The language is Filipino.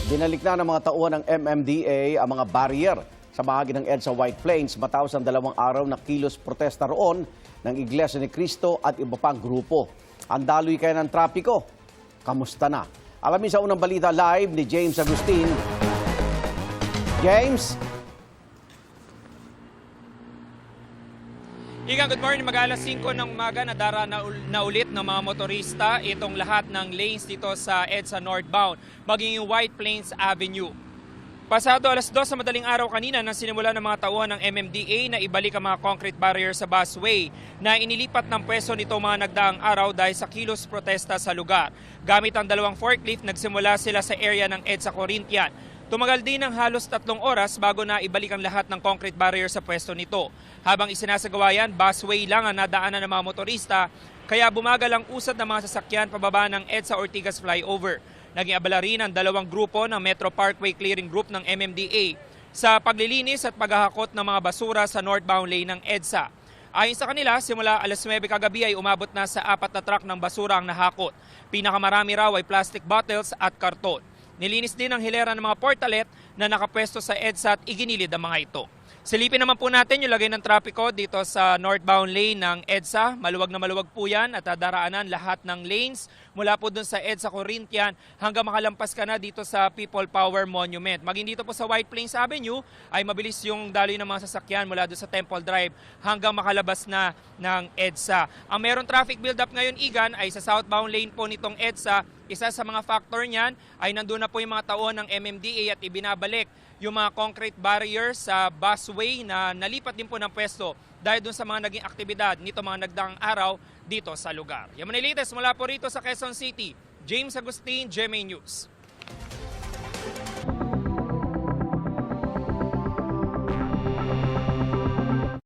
Binalik na ng mga tauhan ng MMDA ang mga barrier sa bahagi ng EDSA White Plains matapos ang 2 araw na kilos protesta roon ng Iglesia ni Cristo at iba pang grupo. Ang daloy kaya ng trapiko. Kamusta na? Alamin sa unang balita live ni James Agustin. James? Good morning. Mag-alas 5 ng umaga, nadara na ulit ng mga motorista itong lahat ng lanes dito sa EDSA northbound, maging yung White Plains Avenue. Pasado alas 2 sa madaling araw kanina nang sinimula ng mga tauhan ng MMDA na ibalik ang mga concrete barrier sa busway na inilipat ng pwesto nito mga nagdaang araw dahil sa kilos protesta sa lugar. Gamit ang 2 forklift, nagsimula sila sa area ng EDSA Corinthian. Tumagal din ng halos 3 oras bago na ibalik ang lahat ng concrete barrier sa pwesto nito. Habang isinasagawa yan, busway lang ang nadaanan ng mga motorista, kaya bumagal ang usad ng mga sasakyan pababa ng EDSA Ortigas flyover. Naging abala rin ang 2 grupo ng Metro Parkway Clearing Group ng MMDA sa paglilinis at paghahakot ng mga basura sa northbound lane ng EDSA. Ayon sa kanila, simula alas 9 kagabi ay umabot na sa 4 na truck ng basura ang nahakot. Pinakamarami raw ay plastic bottles at karton. Nilinis din ang hilera ng mga portalet na nakapwesto sa EDSA at iginilid ang mga ito. Silipin naman po natin yung lagay ng trapiko dito sa northbound lane ng EDSA. Maluwag na maluwag po yan at daraanan lahat ng lanes mula po dun sa EDSA Corinthian hanggang makalampas ka na dito sa People Power Monument. Maging dito po sa White Plains Avenue ay mabilis yung daloy ng mga sasakyan mula doon sa Temple Drive hanggang makalabas na ng EDSA. Ang meron traffic build-up ngayon, Igan, ay sa southbound lane po nitong EDSA. Isa sa mga factor niyan ay nandun na po yung mga tauhan ng MMDA at ibinabalik yung mga concrete barriers sa busway na nalipat din po ng pwesto dahil dun sa mga naging aktibidad nito mga nagdaang araw dito sa lugar. Yan ang latest mula po rito sa Quezon City. James Agustin, GMA News.